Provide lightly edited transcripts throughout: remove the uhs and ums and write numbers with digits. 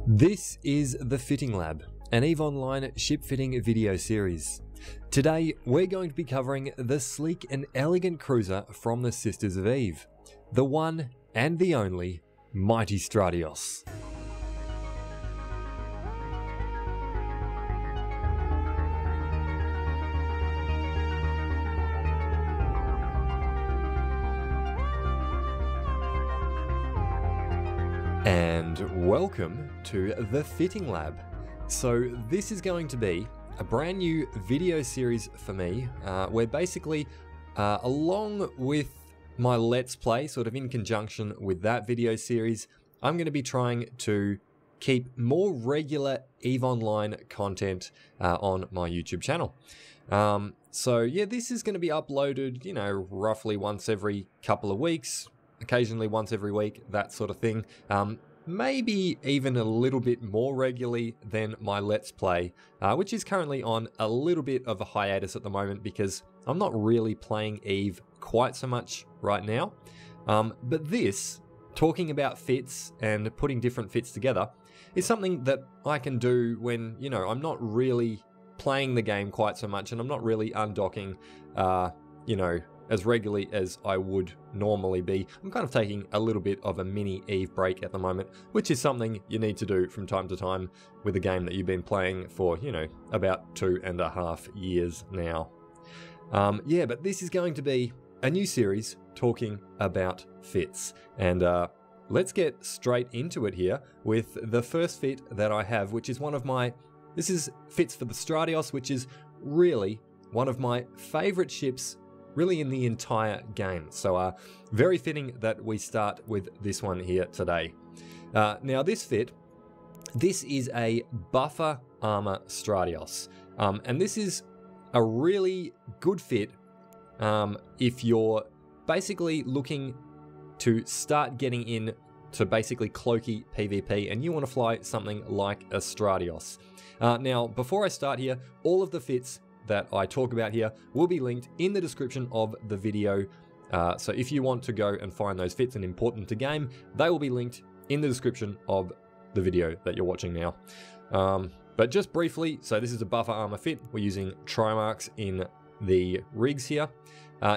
This is The Fitting Lab, an EVE Online ship fitting video series. Today, we're going to be covering the sleek and elegant cruiser from the Sisters of EVE, the one and the only mighty Stratios. And welcome to The Fitting Lab. So this is going to be a brand new video series for me, where basically, along with my Let's Play, sort of in conjunction with that video series, I'm going to be trying to keep more regular EVE Online content on my YouTube channel. So yeah, this is going to be uploaded, you know, roughly once every couple of weeks, occasionally once every week, that sort of thing. Maybe even a little bit more regularly than my Let's Play, which is currently on a little bit of a hiatus at the moment because I'm not really playing EVE quite so much right now. But this, talking about fits and putting different fits together, is something that I can do when, you know, I'm not really playing the game quite so much and I'm not really undocking, you know, as regularly as I would normally be. I'm kind of taking a little bit of a mini EVE break at the moment, which is something you need to do from time to time with a game that you've been playing for, you know, about 2.5 years now. Yeah, but this is going to be a new series talking about fits. And let's get straight into it here with the first fit that I have, which is one of my, this is fits for the Stratios, which is really one of my favorite ships really in the entire game. So very fitting that we start with this one here today. Now this fit, this is a buffer armor Stratios. And this is a really good fit if you're basically looking to start getting in to basically cloaky PvP and you want to fly something like a Stratios. Now, before I start here, all of the fits that I talk about here will be linked in the description of the video. So if you want to go and find those fits and import them to game, they will be linked in the description of the video that you're watching now. But just briefly, so this is a buffer armor fit. We're using Trimarchs in the rigs here.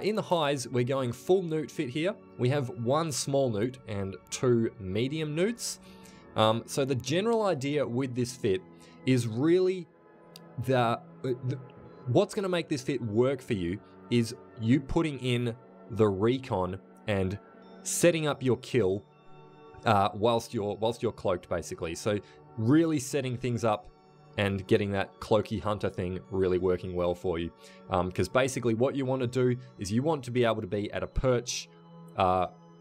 In the highs, we're going full newt fit here. We have one small newt and two medium newts. So the general idea with this fit is really what's going to make this fit work for you is you putting in the recon and setting up your kill whilst you're cloaked, basically. So really setting things up and getting that cloaky hunter thing really working well for you. Because basically what you want to do is you want to be able to be at a perch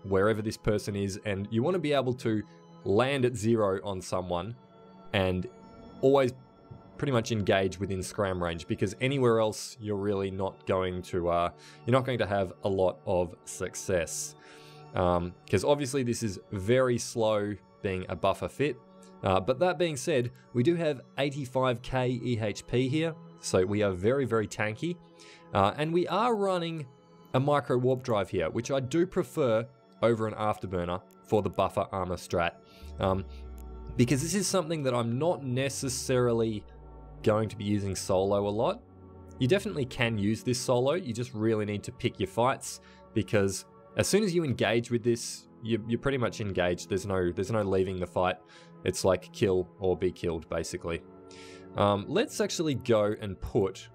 wherever this person is, and you want to be able to land at 0 on someone and always pretty much engage within scram range, because anywhere else you're really not going to have a lot of success. Because obviously this is very slow being a buffer fit. But that being said, we do have 85k EHP here, so we are very, very tanky. And we are running a micro warp drive here, which I do prefer over an afterburner for the buffer armor strat. Because this is something that I'm not necessarily going to be using solo a lot. You definitely can use this solo, you just really need to pick your fights, because as soon as you engage with this, you're pretty much engaged. There's no leaving the fight. It's like kill or be killed, basically. Let's actually go and put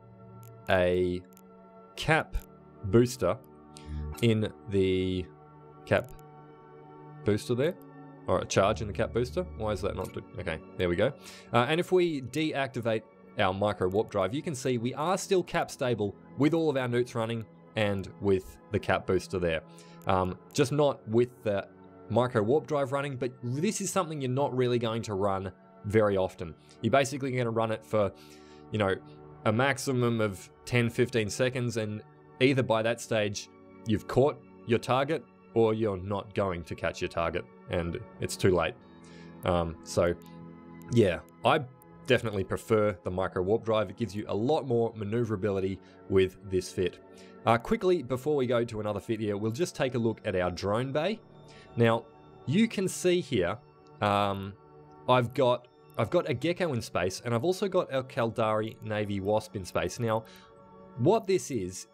a cap booster in the cap booster there. Or a charge in the cap booster. Why is that not? Okay, there we go. And if we deactivate our micro warp drive, you can see we are still cap stable with all of our newts running and with the cap booster there. Just not with the micro warp drive running, but this is something you're not really going to run very often. You're basically going to run it for, you know, a maximum of 10-15 seconds, and either by that stage you've caught your target or you're not going to catch your target and it's too late. So yeah, I definitely prefer the micro warp drive. It gives you a lot more maneuverability with this fit. Quickly, before we go to another fit here, we'll just take a look at our drone bay. Now, you can see here I've got a Gecko in space, and I've also got a Caldari Navy Wasp in space. Now, what this is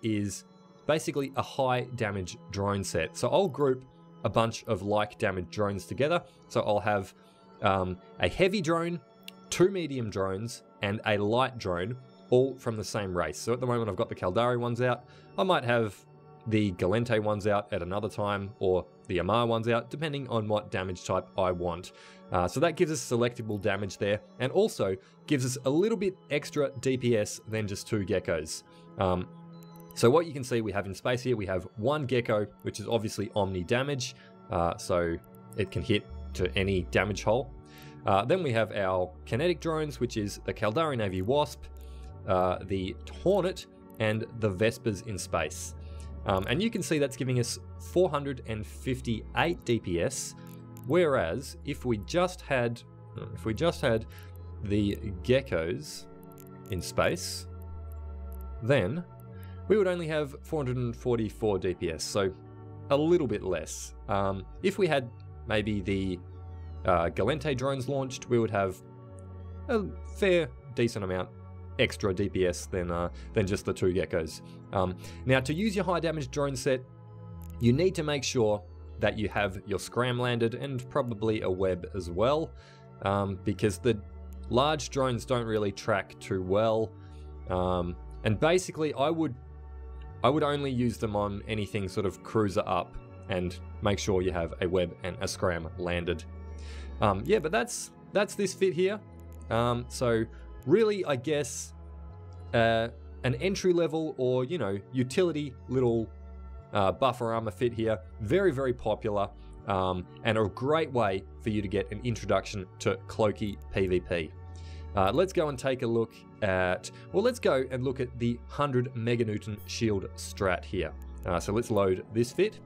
basically a high damage drone set. So I'll group a bunch of like damage drones together. So I'll have a heavy drone, 2 medium drones, and a light drone, all from the same race. So at the moment I've got the Caldari ones out. I might have the Gallente ones out at another time, or the Amar ones out, depending on what damage type I want. So that gives us selectable damage there, and also gives us a little bit extra DPS than just 2 geckos. So what you can see we have in space here, we have 1 gecko, which is obviously omni damage, so it can hit to any damage hole. Then we have our kinetic drones, which is the Caldari Navy Wasp, the Hornet, and the Vespers in space. And you can see that's giving us 458 DPS, whereas if we just had the geckos in space, then we would only have 444 DPS, so a little bit less. If we had maybe the Gallente drones launched, we would have a fair, decent amount extra DPS than just the 2 geckos. Now, to use your high damage drone set, you need to make sure that you have your scram landed and probably a web as well, because the large drones don't really track too well. And basically, I would only use them on anything sort of cruiser up, and make sure you have a web and a scram landed. Yeah, but that's this fit here. So really, I guess an entry level or, you know, utility little buffer armor fit here. Very, very popular, and a great way for you to get an introduction to cloaky PvP. Let's go and take a look at, well, let's go and look at the 100 meganewton shield strat here. So let's load this fit.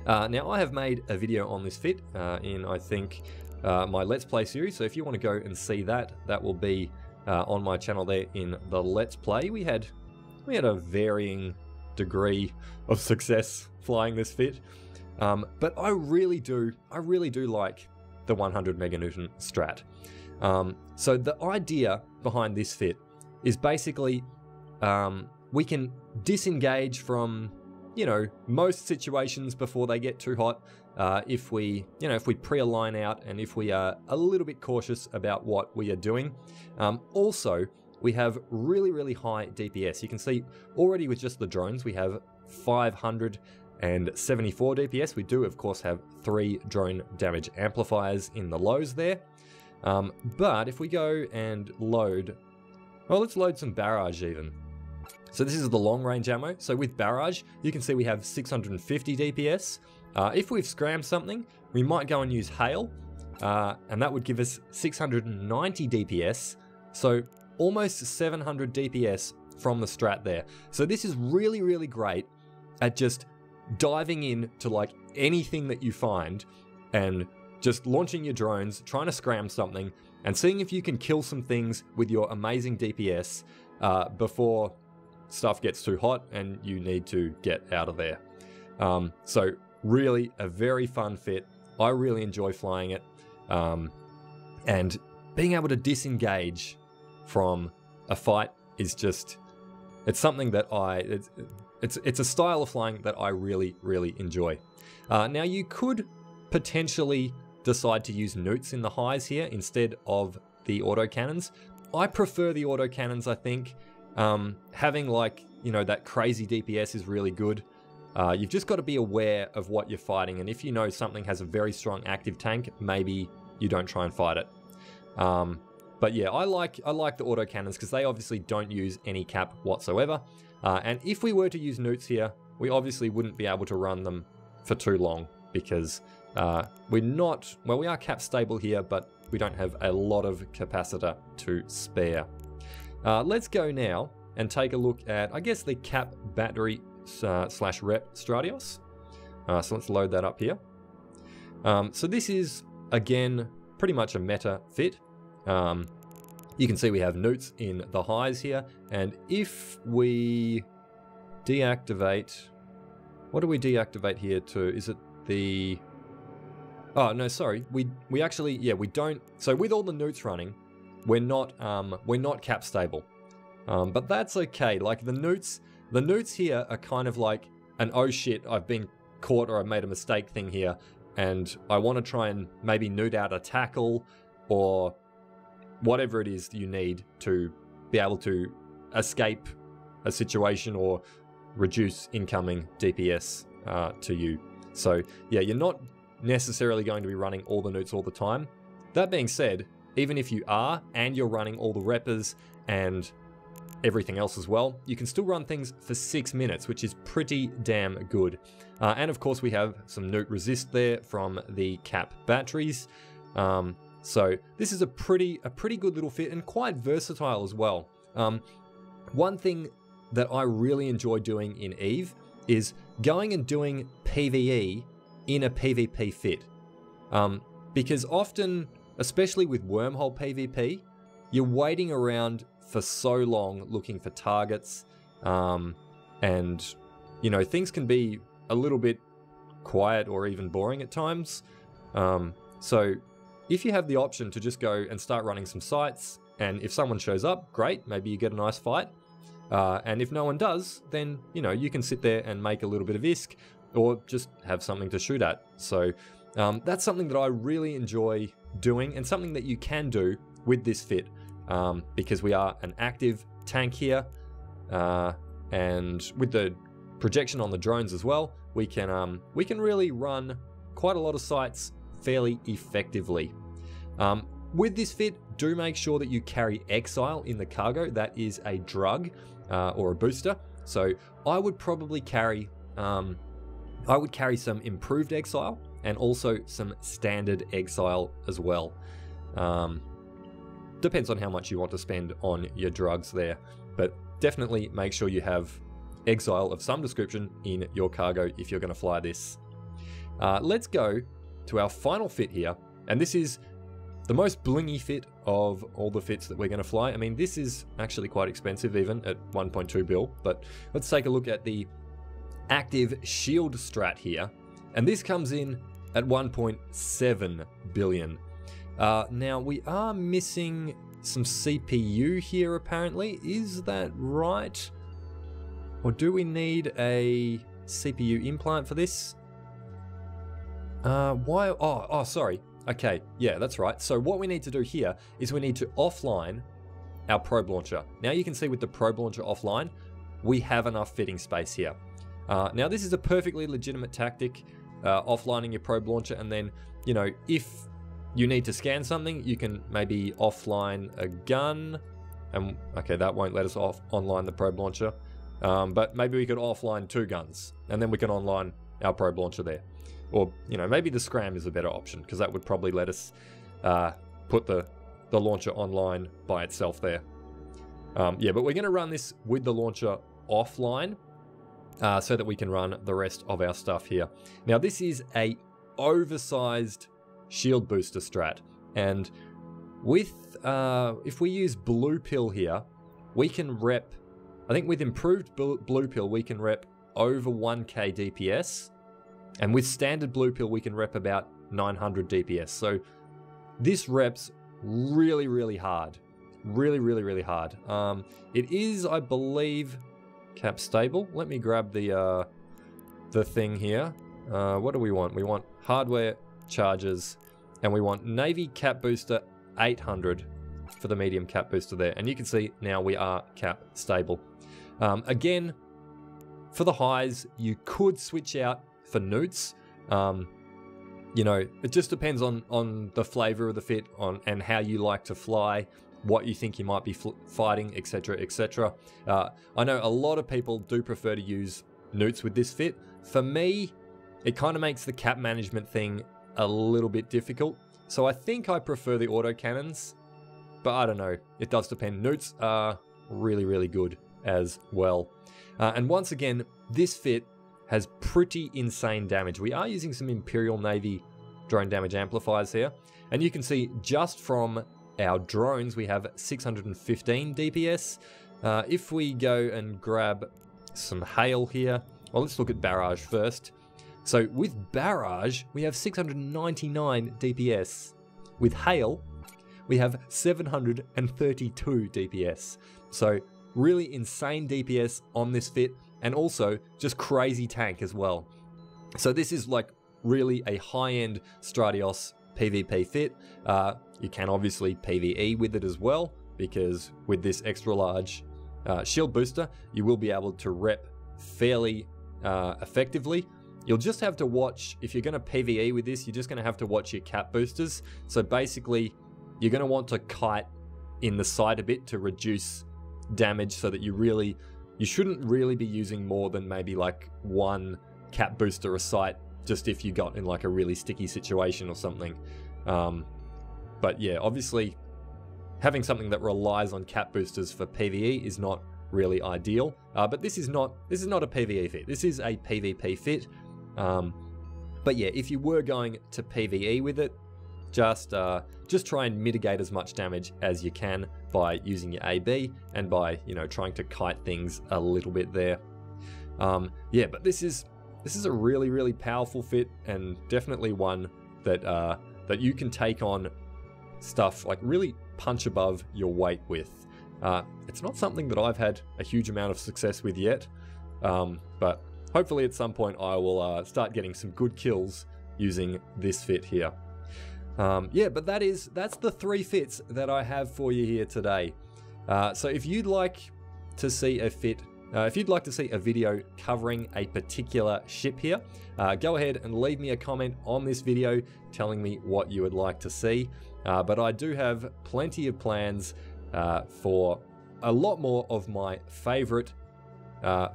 Now, I have made a video on this fit in, I think, my Let's Play series. So if you want to go and see that, that will be on my channel there in the Let's Play. We had a varying degree of success flying this fit, but I really do like the 100 meganewton strat. So the idea behind this fit is basically we can disengage from, you know, most situations before they get too hot, if we pre-align out and if we are a little bit cautious about what we are doing. Also, we have really, really high DPS. You can see already with just the drones, we have 574 DPS. We do, of course, have 3 drone damage amplifiers in the lows there. But if we go and load, well, let's load some barrage even. So this is the long range ammo. So with barrage, you can see we have 650 DPS. If we've scrammed something, we might go and use hail, and that would give us 690 DPS. So almost 700 DPS from the strat there. So this is really, really great at just diving in to like anything that you find and just launching your drones, trying to scram something, and seeing if you can kill some things with your amazing DPS before stuff gets too hot and you need to get out of there. So really a very fun fit. I really enjoy flying it, and being able to disengage from a fight is just, it's something that it's a style of flying that I really, really enjoy. Now you could potentially decide to use newts in the highs here instead of the autocannons. I prefer the autocannons, I think. Having, like, you know, that crazy DPS is really good. You've just got to be aware of what you're fighting, and if you know something has a very strong active tank, maybe you don't try and fight it. But yeah, I like the autocannons because they obviously don't use any cap whatsoever. And if we were to use newts here, we obviously wouldn't be able to run them for too long because we are cap stable here, but we don't have a lot of capacitor to spare. Let's go now and take a look at, I guess, the cap battery slash rep Stratios. So let's load that up here. So this is, again, pretty much a meta fit. You can see we have newts in the highs here, and if we deactivate, what do we deactivate here to? Is it the, Oh, no, sorry. We actually, yeah, we don't. So with all the newts running, we're not cap stable. But that's okay. Like the newts here are kind of like an oh shit, I've been caught or I've made a mistake thing here, and I want to try and maybe newt out a tackle or whatever it is you need to be able to escape a situation or reduce incoming DPS to you. So yeah, you're not necessarily going to be running all the newts all the time. That being said, even if you are and you're running all the reppers and everything else as well, you can still run things for 6 minutes, which is pretty damn good. And of course we have some newt resist there from the cap batteries. So this is a pretty good little fit and quite versatile as well. One thing that I really enjoy doing in EVE is going and doing PvE in a PvP fit. Because often, especially with wormhole PvP, you're waiting around for so long looking for targets, and you know, things can be a little bit quiet or even boring at times. So if you have the option to just go and start running some sites, and if someone shows up, great, maybe you get a nice fight. And if no one does, then you know, you can sit there and make a little bit of ISK or just have something to shoot at. So that's something that I really enjoy doing and something that you can do with this fit, because we are an active tank here, and with the projection on the drones as well, we can really run quite a lot of sites fairly effectively. With this fit, do make sure that you carry Exile in the cargo. That is a drug or a booster. So I would probably carry some improved Exile and also some standard Exile as well. Depends on how much you want to spend on your drugs there, but definitely make sure you have Exile of some description in your cargo if you're going to fly this. Let's go to our final fit here, and this is the most blingy fit of all the fits that we're going to fly. I mean, this is actually quite expensive even at 1.2 bill, but let's take a look at the active shield strat here, and this comes in at 1.7 billion. Now we are missing some CPU here apparently. Is that right? Or do we need a CPU implant for this? Why? Oh, sorry. Okay, yeah, that's right. So what we need to do here is we need to offline our probe launcher. Now you can see with the probe launcher offline, we have enough fitting space here. Now this is a perfectly legitimate tactic, offlining your probe launcher, and then, you know, if you need to scan something, you can maybe offline a gun, and okay, that won't let us online the probe launcher, but maybe we could offline 2 guns, and then we can online our probe launcher there. Or, you know, maybe the scram is a better option, because that would probably let us put the launcher online by itself there. Yeah, but we're going to run this with the launcher offline, so that we can run the rest of our stuff here. Now, this is a oversized shield booster strat, and with if we use blue pill here, we can rep, I think with improved blue pill we can rep over 1k DPS, and with standard blue pill we can rep about 900 DPS. So this reps really hard, really hard. It is, I believe, cap stable. Let me grab the thing here. What do we want? We want hardware charges, and we want Navy cap booster 800 for the medium cap booster there. And you can see now we are cap stable. Again, for the highs, you could switch out for newts. You know, it just depends on the flavor of the fit, and how you like to fly, what you think you might be fighting, etc, etc. I know a lot of people do prefer to use newts with this fit. For me, it kind of makes the cap management thing a little bit difficult, so I think I prefer the autocannons, but I don't know, it does depend. Newts are really good as well. And once again, this fit has pretty insane damage. We are using some Imperial Navy drone damage amplifiers here, and you can see just from our drones we have 615 DPS. If we go and grab some hail here, well, let's look at barrage first. So with Barrage, we have 699 DPS. With Hail, we have 732 DPS. So really insane DPS on this fit, and also just crazy tank as well. So this is like really a high-end Stratios PvP fit. You can obviously PvE with it as well, because with this extra large shield booster, you will be able to rep fairly effectively. You'll just have to watch, if you're going to PvE with this, you're just going to have to watch your cap boosters. So basically, you're going to want to kite in the side a bit to reduce damage, so that you shouldn't really be using more than maybe like one cap booster a sight, just if you got in like a really sticky situation or something. But yeah, obviously having something that relies on cap boosters for PvE is not really ideal. But this is not a PvE fit. This is a PvP fit. But yeah, if you were going to PvE with it, just try and mitigate as much damage as you can by using your AB and by, you know, trying to kite things a little bit there. Yeah, but this is a really, really powerful fit, and definitely one that that you can take on stuff like really punch above your weight with. It's not something that I've had a huge amount of success with yet, but hopefully at some point I will start getting some good kills using this fit here. Yeah, but that's the 3 fits that I have for you here today. So if you'd like to see a fit, if you'd like to see a video covering a particular ship here, go ahead and leave me a comment on this video telling me what you would like to see. But I do have plenty of plans for a lot more of my favorite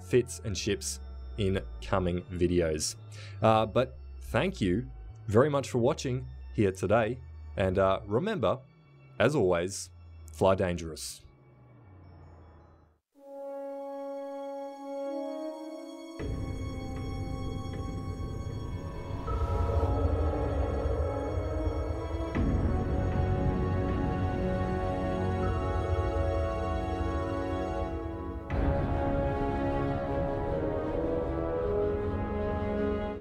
fits and ships in coming videos. But thank you very much for watching here today, and remember, as always, fly dangerous.